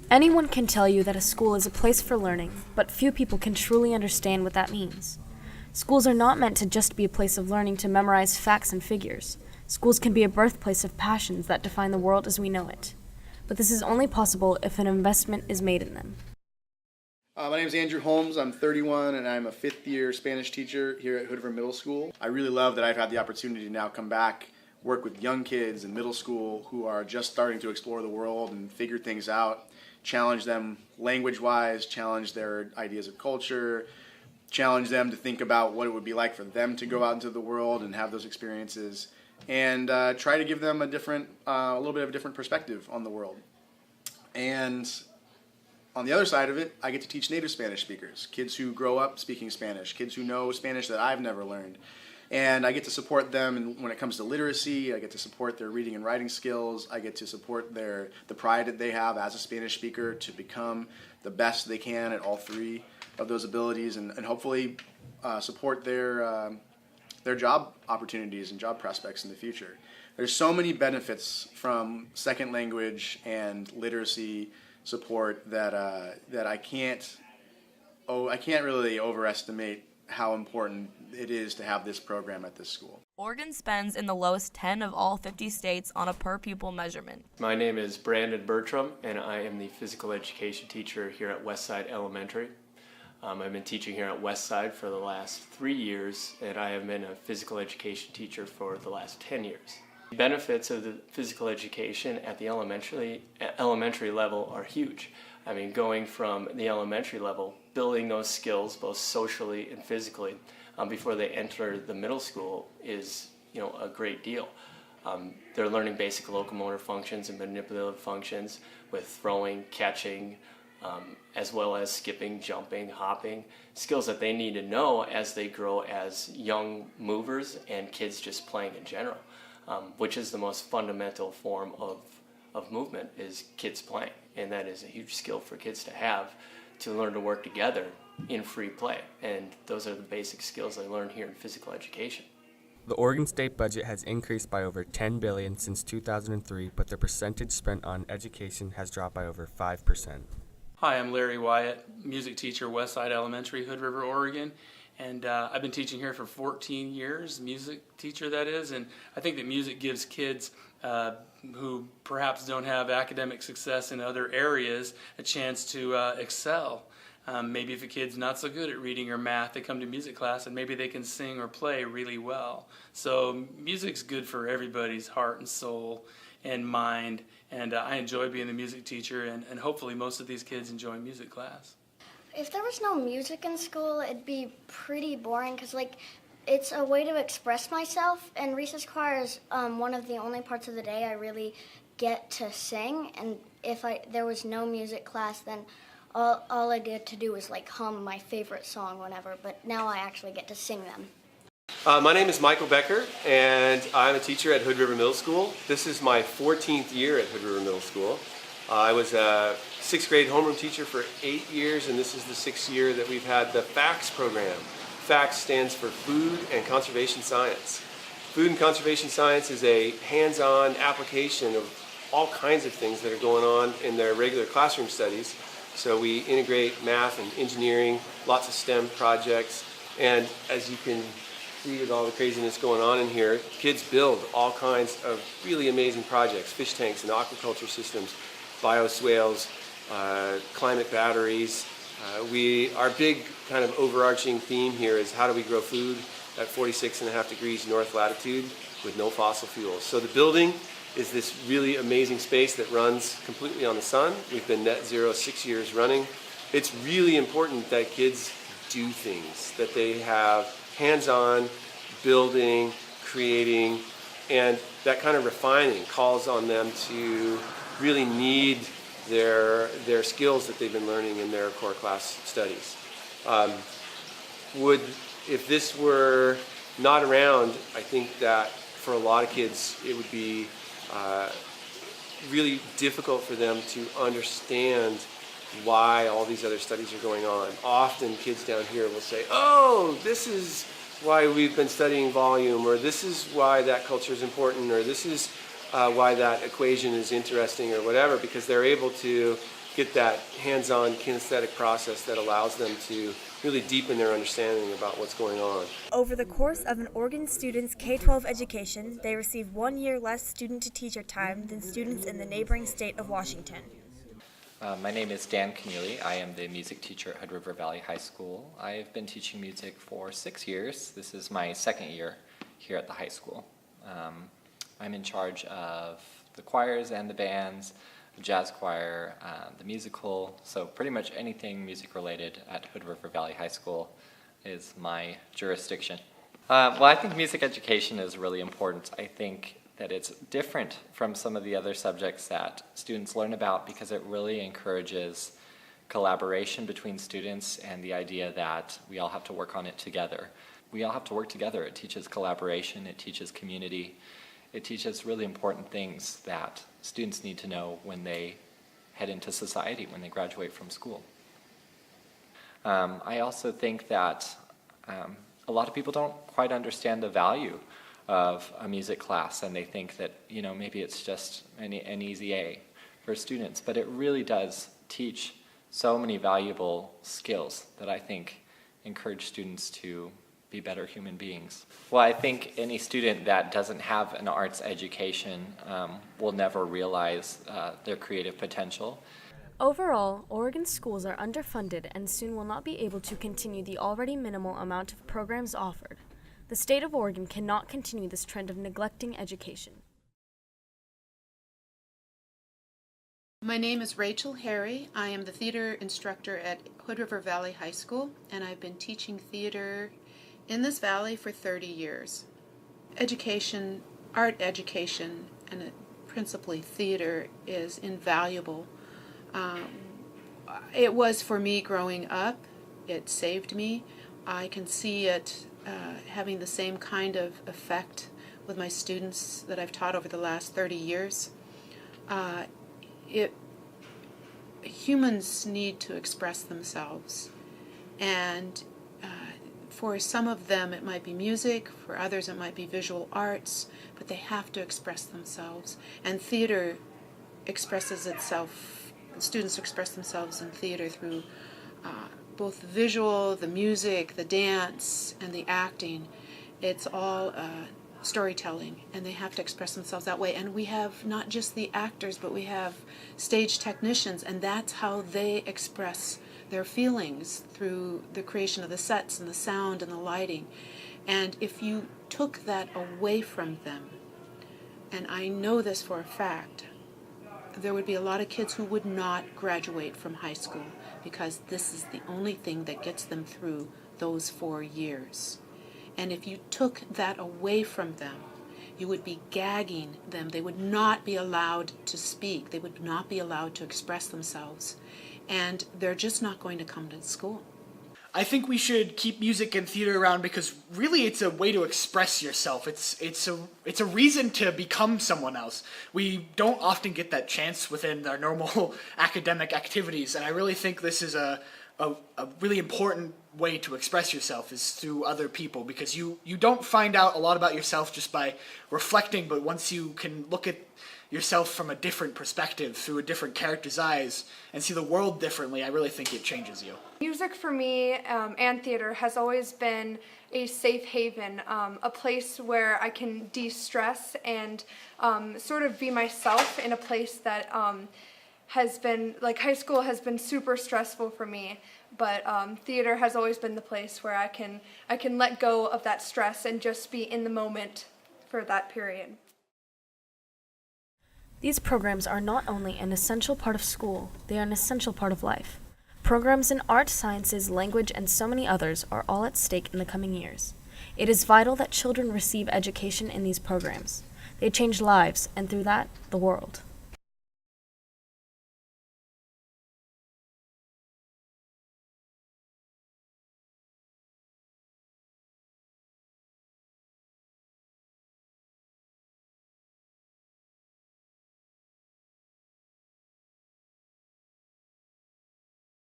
Anyone can tell you that a school is a place for learning, but few people can truly understand what that means. Schools are not meant to just be a place of learning to memorize facts and figures. Schools can be a birthplace of passions that define the world as we know it. But this is only possible if an investment is made in them. My name is Andrew Holmes. I'm 31 and I'm a fifth-year Spanish teacher here at Hood River Middle School. I really love that I've had the opportunity to now come back, work with young kids in middle school who are just starting to explore the world and figure things out, challenge them language-wise, challenge their ideas of culture, challenge them to think about what it would be like for them to go out into the world and have those experiences, and try to give them a little bit of a different perspective on the world. And on the other side of it, I get to teach native Spanish speakers, kids who grow up speaking Spanish, kids who know Spanish that I've never learned. And I get to support them when it comes to literacy. I get to support their reading and writing skills. I get to support the pride that they have as a Spanish speaker to become the best they can at all three of those abilities, and hopefully support their job opportunities and job prospects in the future. There's so many benefits from second language and literacy support that I can't really overestimate how important it is to have this program at this school. Oregon spends in the lowest 10 of all 50 states on a per-pupil measurement. My name is Brandon Bertram, and I am the physical education teacher here at Westside Elementary. I've been teaching here at Westside for the last 3 years, and I have been a physical education teacher for the last 10 years. The benefits of the physical education at the elementary level are huge. I mean, going from the elementary level, building those skills both socially and physically before they enter the middle school is, a great deal. They're learning basic locomotor functions and manipulative functions with throwing, catching, as well as skipping, jumping, hopping, skills that they need to know as they grow as young movers and kids just playing in general, which is the most fundamental form of movement, is kids playing. And that is a huge skill for kids to have, to learn to work together in free play. And those are the basic skills they learn here in physical education. The Oregon State budget has increased by over $10 billion since 2003, but the percentage spent on education has dropped by over 5%. Hi, I'm Larry Wyatt, music teacher, Westside Elementary, Hood River, Oregon. And I've been teaching here for 14 years, music teacher that is, and I think that music gives kids who perhaps don't have academic success in other areas a chance to excel. Maybe if a kid's not so good at reading or math, they come to music class and maybe they can sing or play really well. So music's good for everybody's heart and soul and mind, and I enjoy being the music teacher, and hopefully most of these kids enjoy music class. If there was no music in school, it'd be pretty boring because, it's a way to express myself, and recess choir is one of the only parts of the day I really get to sing, and if there was no music class, then all I get to do is hum my favorite song whenever, but now I actually get to sing them. My name is Michael Becker, and I'm a teacher at Hood River Middle School. This is my 14th year at Hood River Middle School. I was a 6th grade homeroom teacher for 8 years, and this is the 6th year that we've had the FACS program. FACS stands for Food and Conservation Science. Food and Conservation Science is a hands-on application of all kinds of things that are going on in their regular classroom studies. So we integrate math and engineering, lots of STEM projects, and as you can see with all the craziness going on in here, kids build all kinds of really amazing projects, fish tanks and aquaculture systems, bioswales, climate batteries. Our big kind of overarching theme here is how do we grow food at 46.5 degrees north latitude with no fossil fuels. So the building is this really amazing space that runs completely on the sun. We've been net zero 6 years running. It's really important that kids do things, that they have hands-on building, creating, and that kind of refining calls on them to really need their skills that they've been learning in their core class studies. If this were not around, I think that for a lot of kids it would be really difficult for them to understand why all these other studies are going on. Often kids down here will say, oh, this is why we've been studying volume, or this is why that culture is important, or this is why that equation is interesting, or whatever, because they're able to get that hands-on kinesthetic process that allows them to really deepen their understanding about what's going on. Over the course of an Oregon student's K-12 education, they receive 1 year less student-to-teacher time than students in the neighboring state of Washington. My name is Dan Keneally. I am the music teacher at Hood River Valley High School. I have been teaching music for 6 years. This is my second year here at the high school. I'm in charge of the choirs and the bands, the jazz choir, the musical, so pretty much anything music related at Hood River Valley High School is my jurisdiction. Well, I think music education is really important. I think that it's different from some of the other subjects that students learn about because it really encourages collaboration between students and the idea that we all have to work on it together. We all have to work together. It teaches collaboration, it teaches community, it teaches really important things that students need to know when they head into society, when they graduate from school. I also think that a lot of people don't quite understand the value of a music class, and they think that, you know, maybe it's just an easy A for students, but it really does teach so many valuable skills that I think encourage students to be better human beings. Well, I think any student that doesn't have an arts education will never realize their creative potential. Overall, Oregon schools are underfunded and soon will not be able to continue the already minimal amount of programs offered. The state of Oregon cannot continue this trend of neglecting education. My name is Rachel Harry. I am the theater instructor at Hood River Valley High School, and I've been teaching theater in this valley for 30 years. Education, art education, and principally theater is invaluable. It was for me growing up. It saved me. I can see it having the same kind of effect with my students that I've taught over the last 30 years. Humans need to express themselves, and for some of them it might be music, for others it might be visual arts, but they have to express themselves, and theater expresses itself, students express themselves in theater through both the visual, the music, the dance, and the acting. It's all storytelling, and they have to express themselves that way. And we have not just the actors, but we have stage technicians, and that's how they express their feelings through the creation of the sets and the sound and the lighting. And if you took that away from them, and I know this for a fact, there would be a lot of kids who would not graduate from high school because this is the only thing that gets them through those 4 years. And if you took that away from them, you would be gagging them. They would not be allowed to speak. They would not be allowed to express themselves. And they're just not going to come to school. I think we should keep music and theater around because really it's a way to express yourself. It's a reason to become someone else. We don't often get that chance within our normal academic activities, and I really think this is a really important way to express yourself is through other people, because you don't find out a lot about yourself just by reflecting, but once you can look at yourself from a different perspective, through a different character's eyes, and see the world differently, I really think it changes you. Music for me and theater has always been a safe haven, a place where I can de-stress and sort of be myself in a place that has been, like high school has been super stressful for me, but theater has always been the place where I can let go of that stress and just be in the moment for that period. These programs are not only an essential part of school, they are an essential part of life. Programs in art, sciences, language, and so many others are all at stake in the coming years. It is vital that children receive education in these programs. They change lives, and through that, the world.